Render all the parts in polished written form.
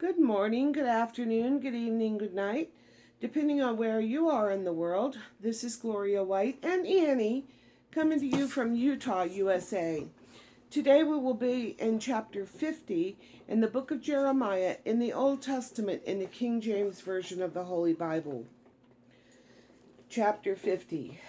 Good morning, good afternoon, good evening, good night, depending on where you are in the world. This is Gloria White and Annie coming to you from Utah, USA. Today we will be in chapter 50 in the book of Jeremiah in the Old Testament in the King James Version of the Holy Bible. Chapter 50.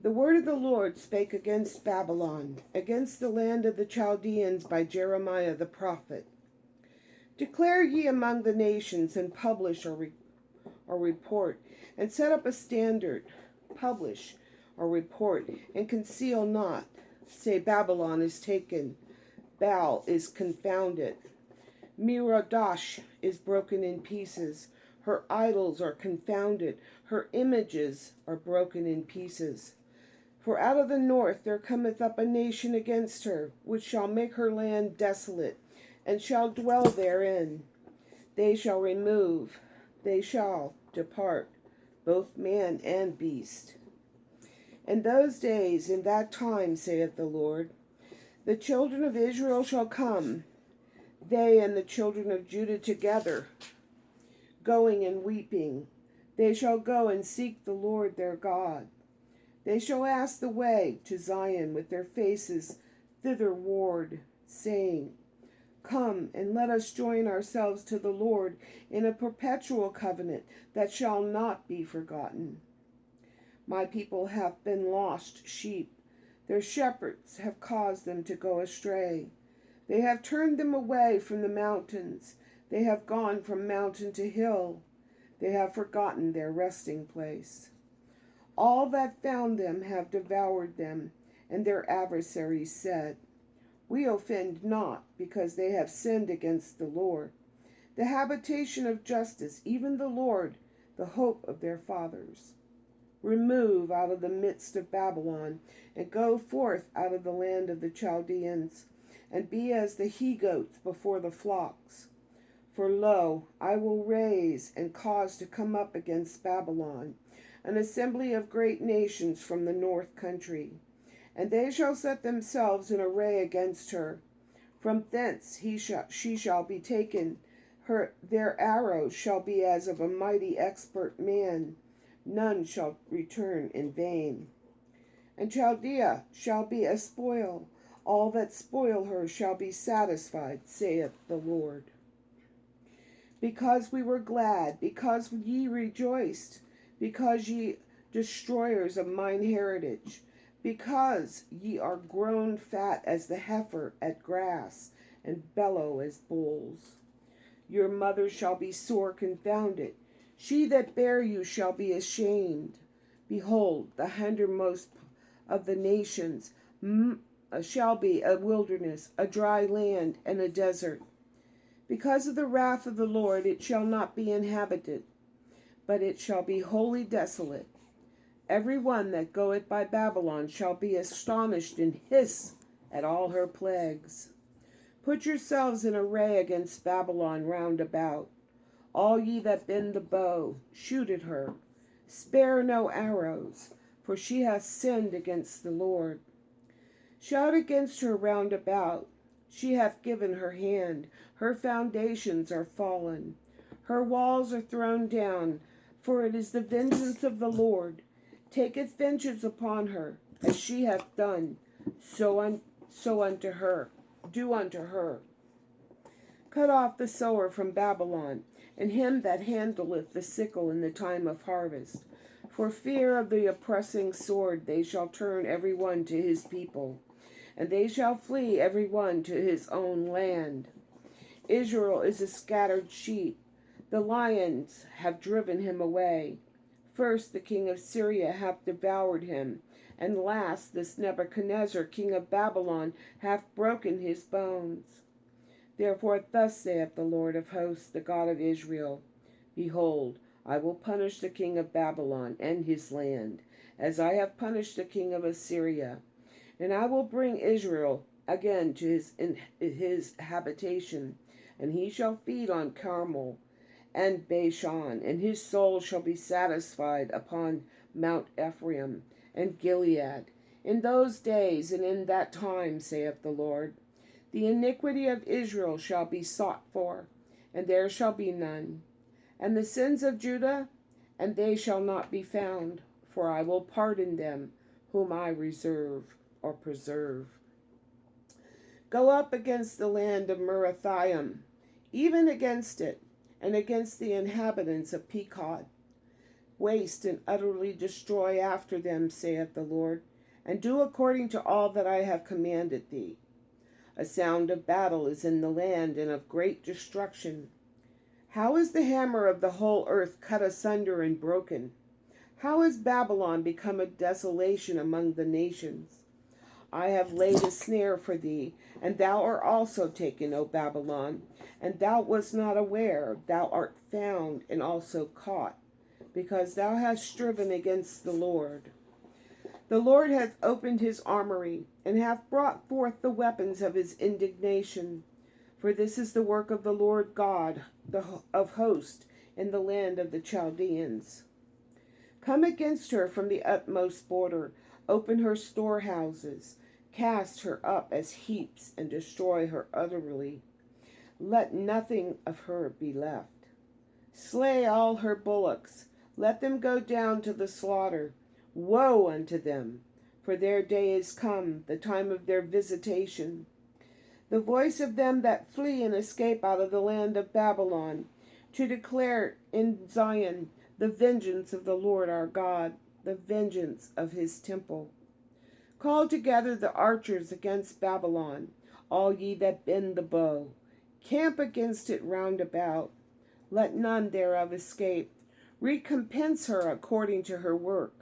The word of the Lord spake against Babylon, against the land of the Chaldeans by Jeremiah the prophet. Declare ye among the nations, and publish or report, and set up a standard, publish or report, and conceal not. Say, Babylon is taken, Baal is confounded, Merodach is broken in pieces, her idols are confounded, her images are broken in pieces. For out of the north there cometh up a nation against her, which shall make her land desolate, and shall dwell therein. They shall remove, they shall depart, both man and beast. In those days, in that time, saith the Lord, the children of Israel shall come, they and the children of Judah together, going and weeping. They shall go and seek the Lord their God. They shall ask the way to Zion with their faces thitherward, saying, Come, and let us join ourselves to the Lord in a perpetual covenant that shall not be forgotten. My people have been lost sheep. Their shepherds have caused them to go astray. They have turned them away from the mountains. They have gone from mountain to hill. They have forgotten their resting place. All that found them have devoured them, and their adversaries said, We offend not, because they have sinned against the Lord, the habitation of justice, even the Lord, the hope of their fathers. Remove out of the midst of Babylon, and go forth out of the land of the Chaldeans, and be as the he-goats before the flocks. For lo, I will raise and cause to come up against Babylon an assembly of great nations from the north country. And they shall set themselves in array against her. From thence she shall be taken. Their arrows shall be as of a mighty expert man. None shall return in vain. And Chaldea shall be a spoil. All that spoil her shall be satisfied, saith the Lord. Because we were glad, because ye rejoiced, because ye destroyers of mine heritage, because ye are grown fat as the heifer at grass, and bellow as bulls. Your mother shall be sore confounded. She that bare you shall be ashamed. Behold, the hindermost of the nations shall be a wilderness, a dry land, and a desert. Because of the wrath of the Lord it shall not be inhabited, but it shall be wholly desolate. Every one that goeth by Babylon shall be astonished and hiss at all her plagues. Put yourselves in array against Babylon round about. All ye that bend the bow, shoot at her. Spare no arrows, for she hath sinned against the Lord. Shout against her round about. She hath given her hand. Her foundations are fallen. Her walls are thrown down, for it is the vengeance of the Lord. Taketh vengeance upon her, as she hath done, so unto her. Do unto her. Cut off the sower from Babylon, and him that handleth the sickle in the time of harvest. For fear of the oppressing sword they shall turn every one to his people, and they shall flee every one to his own land. Israel is a scattered sheep. The lions have driven him away. First the king of Syria hath devoured him, and last this Nebuchadnezzar king of Babylon hath broken his bones. Therefore thus saith the Lord of hosts, the God of Israel, Behold, I will punish the king of Babylon and his land, as I have punished the king of Assyria. And I will bring Israel again to his habitation, and he shall feed on Carmel and Bashan, and his soul shall be satisfied upon Mount Ephraim and Gilead. In those days and in that time, saith the Lord, The iniquity of Israel shall be sought for, and there shall be none. And the sins of Judah, and they shall not be found, for I will pardon them whom I reserve or preserve. Go up against the land of Merathaim, even against it, and against the inhabitants of Pekod. Waste and utterly destroy after them, saith the Lord, and do according to all that I have commanded thee. A sound of battle is in the land, and of great destruction. How is the hammer of the whole earth cut asunder and broken? How is Babylon become a desolation among the nations? I have laid a snare for thee, and thou art also taken, O Babylon, and thou wast not aware, thou art found and also caught, because thou hast striven against the Lord. The Lord hath opened his armory, and hath brought forth the weapons of his indignation. For this is the work of the Lord God of hosts in the land of the Chaldeans. Come against her from the utmost border, open her storehouses, cast her up as heaps, and destroy her utterly. Let nothing of her be left. Slay all her bullocks, let them go down to the slaughter. Woe unto them, for their day is come, the time of their visitation. The voice of them that flee and escape out of the land of Babylon, to declare in Zion the vengeance of the Lord our God, the vengeance of his temple. Call together the archers against Babylon, all ye that bend the bow. Camp against it round about. Let none thereof escape. Recompense her according to her work,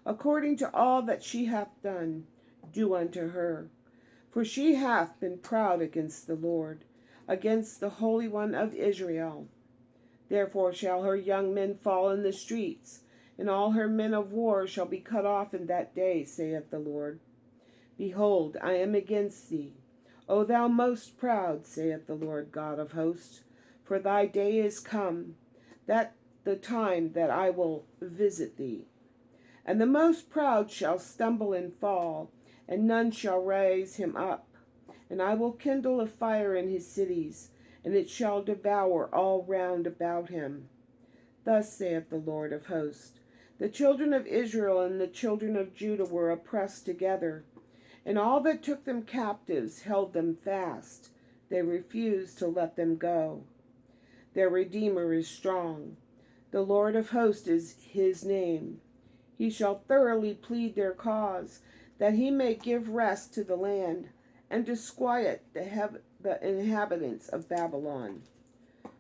according to all that she hath done, do unto her. For she hath been proud against the Lord, against the Holy One of Israel. Therefore shall her young men fall in the streets, and all her men of war shall be cut off in that day, saith the Lord. Behold, I am against thee, O thou most proud, saith the Lord God of hosts, for thy day is come, that the time that I will visit thee. And the most proud shall stumble and fall, and none shall raise him up. And I will kindle a fire in his cities, and it shall devour all round about him. Thus saith the Lord of hosts, the children of Israel and the children of Judah were oppressed together, and all that took them captives held them fast. They refused to let them go. Their Redeemer is strong. The Lord of hosts is his name. He shall thoroughly plead their cause, that he may give rest to the land, and disquiet the inhabitants of Babylon.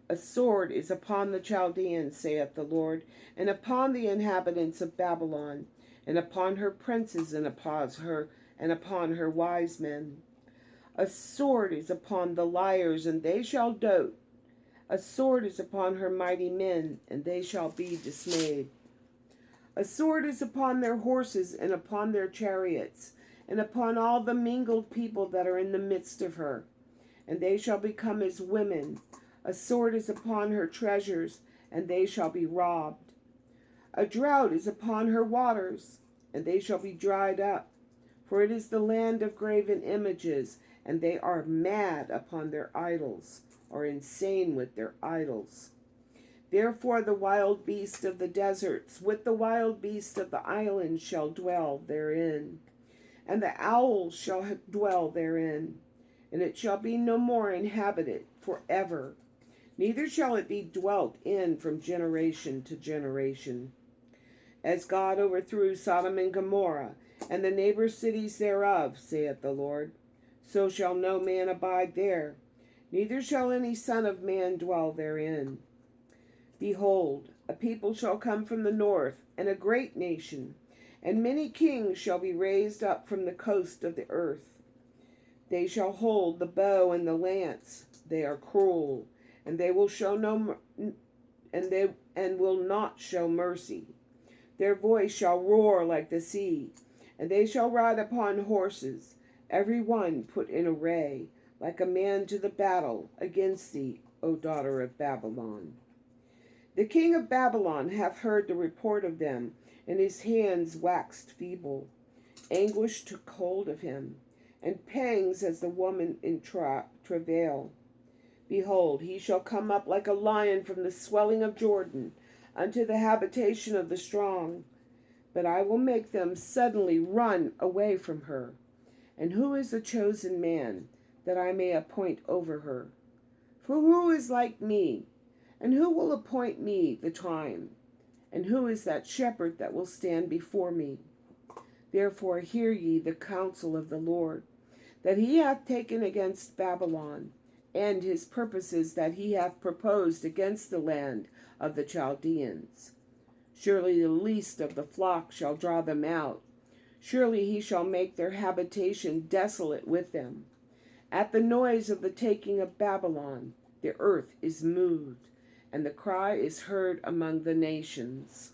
A sword is upon the Chaldeans, saith the Lord, and upon the inhabitants of Babylon, and upon her princes, and upon her wise men. A sword is upon the liars, and they shall dote. A sword is upon her mighty men, and they shall be dismayed. A sword is upon their horses and upon their chariots, and upon all the mingled people that are in the midst of her, and they shall become as women. A sword is upon her treasures, and they shall be robbed. A drought is upon her waters, and they shall be dried up. For it is the land of graven images, and they are mad upon their idols, or insane with their idols. Therefore the wild beasts of the deserts with the wild beasts of the islands shall dwell therein, and the owls shall dwell therein, and it shall be no more inhabited forever, neither shall it be dwelt in from generation to generation. As God overthrew Sodom and Gomorrah, and the neighbor cities thereof, saith the Lord, so shall no man abide there, neither shall any son of man dwell therein. Behold, a people shall come from the north, and a great nation, and many kings shall be raised up from the coast of the earth. They shall hold the bow and the lance. They are cruel, and they will show will not show mercy. Their voice shall roar like the sea, and they shall ride upon horses, every one put in array, like a man to the battle against thee, O daughter of Babylon. The king of Babylon hath heard the report of them, and his hands waxed feeble. Anguish took hold of him, and pangs as the woman in travail. Behold, he shall come up like a lion from the swelling of Jordan unto the habitation of the strong. But I will make them suddenly run away from her. And who is the chosen man, that I may appoint over her? For who is like me? And who will appoint me the time? And who is that shepherd that will stand before me? Therefore hear ye the counsel of the Lord, that he hath taken against Babylon, and his purposes that he hath proposed against the land of the Chaldeans. Surely the least of the flock shall draw them out. Surely he shall make their habitation desolate with them. At the noise of the taking of Babylon, the earth is moved, and the cry is heard among the nations.